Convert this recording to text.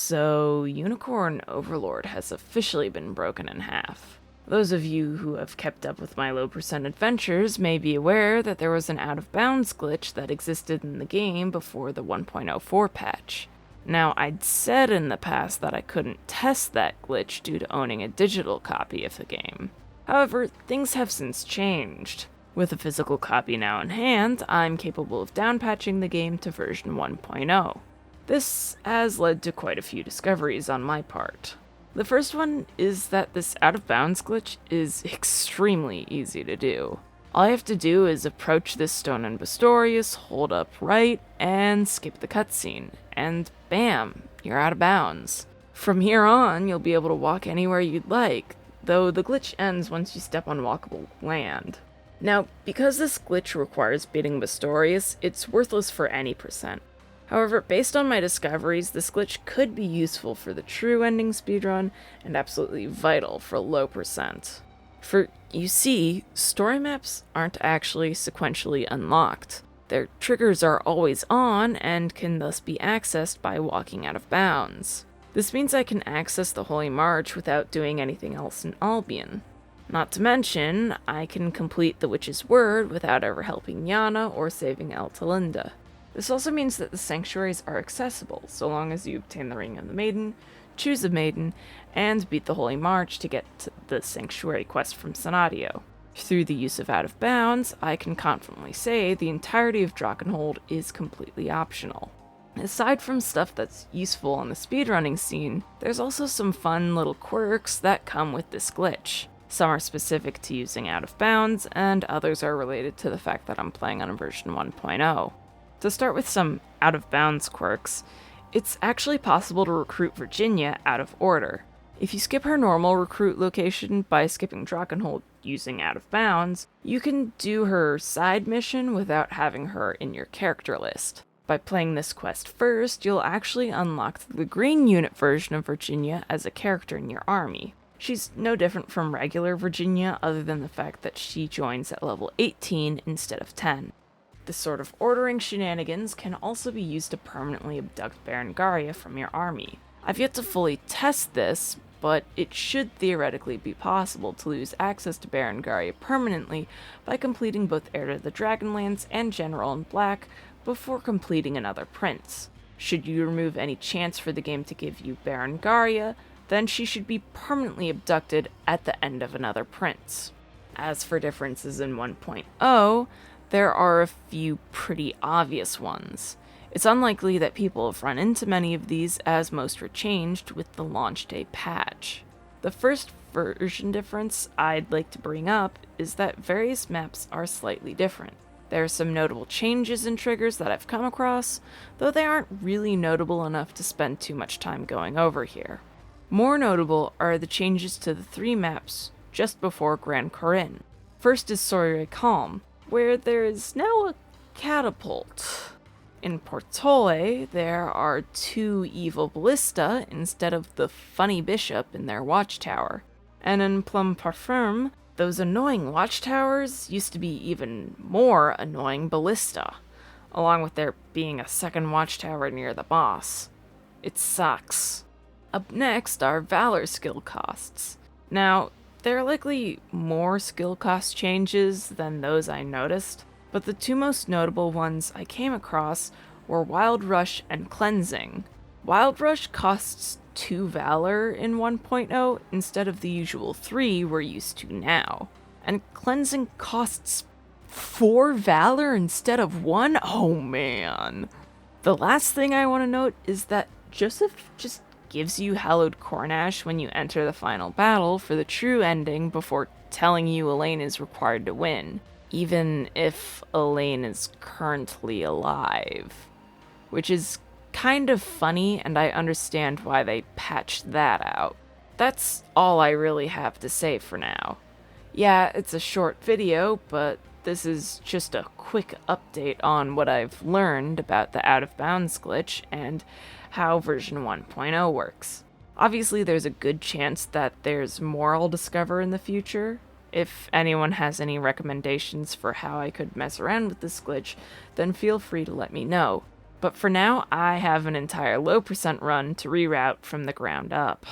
So, Unicorn Overlord has officially been broken in half. Those of you who have kept up with my low percent adventures may be aware that there was an out-of-bounds glitch that existed in the game before the 1.04 patch. Now, I'd said in the past that I couldn't test that glitch due to owning a digital copy of the game. However, things have since changed. With a physical copy now in hand, I'm capable of downpatching the game to version 1.0. This has led to quite a few discoveries on my part. The first one is that this out-of-bounds glitch is extremely easy to do. All I have to do is approach this stone in Bastorius, hold up right, and skip the cutscene, and bam, you're out of bounds. From here on, you'll be able to walk anywhere you'd like, though the glitch ends once you step on walkable land. Now, because this glitch requires beating Bastorius, it's worthless for any percent. However, based on my discoveries, this glitch could be useful for the true ending speedrun, and absolutely vital for low percent. For, you see, story maps aren't actually sequentially unlocked. Their triggers are always on, and can thus be accessed by walking out of bounds. This means I can access the Holy March without doing anything else in Albion. Not to mention, I can complete the Witch's Word without ever helping Yana or saving Altalinda. This also means that the sanctuaries are accessible, so long as you obtain the Ring of the Maiden, choose a maiden, and beat the Holy March to get to the sanctuary quest from Sonadio. Through the use of Out of Bounds, I can confidently say the entirety of Drakkenhold is completely optional. Aside from stuff that's useful on the speedrunning scene, there's also some fun little quirks that come with this glitch. Some are specific to using Out of Bounds, and others are related to the fact that I'm playing on a version 1.0. To start with some out-of-bounds quirks, it's actually possible to recruit Virginia out of order. If you skip her normal recruit location by skipping Drakkenhold using Out of Bounds, you can do her side mission without having her in your character list. By playing this quest first, you'll actually unlock the green unit version of Virginia as a character in your army. She's no different from regular Virginia other than the fact that she joins at level 18 instead of 10. This sort of ordering shenanigans can also be used to permanently abduct Baron Garia from your army. I've yet to fully test this, but it should theoretically be possible to lose access to Baron Garia permanently by completing both Heir to the Dragonlance and General in Black before completing another prince. Should you remove any chance for the game to give you Baron Garia, then she should be permanently abducted at the end of another prince. As for differences in 1.0, there are a few pretty obvious ones. It's unlikely that people have run into many of these, as most were changed with the launch day patch. The first version difference I'd like to bring up is that various maps are slightly different. There are some notable changes in triggers that I've come across, though they aren't really notable enough to spend too much time going over here. More notable are the changes to the 3 maps just before Grand Corinne. First is Soirée Calme, where there is now a catapult. In Portole, there are 2 evil ballista instead of the funny bishop in their watchtower. And in Plum Parfum, those annoying watchtowers used to be even more annoying ballista, along with there being a second watchtower near the boss. It sucks. Up next are Valor skill costs. Now, there are likely more skill cost changes than those I noticed, but the 2 most notable ones I came across were Wild Rush and Cleansing. Wild Rush costs 2 Valor in 1.0 instead of the usual 3 we're used to now, and Cleansing costs 4 Valor instead of 1? Oh man. The last thing I want to note is that Joseph just gives you Hallowed Cornash when you enter the final battle for the true ending before telling you Elaine is required to win, even if Elaine is currently alive. Which is kind of funny, and I understand why they patched that out. That's all I really have to say for now. Yeah, it's a short video, but this is just a quick update on what I've learned about the Out of Bounds glitch and how version 1.0 works. Obviously, there's a good chance that there's more I'll discover in the future. If anyone has any recommendations for how I could mess around with this glitch, then feel free to let me know. But for now, I have an entire low percent run to reroute from the ground up.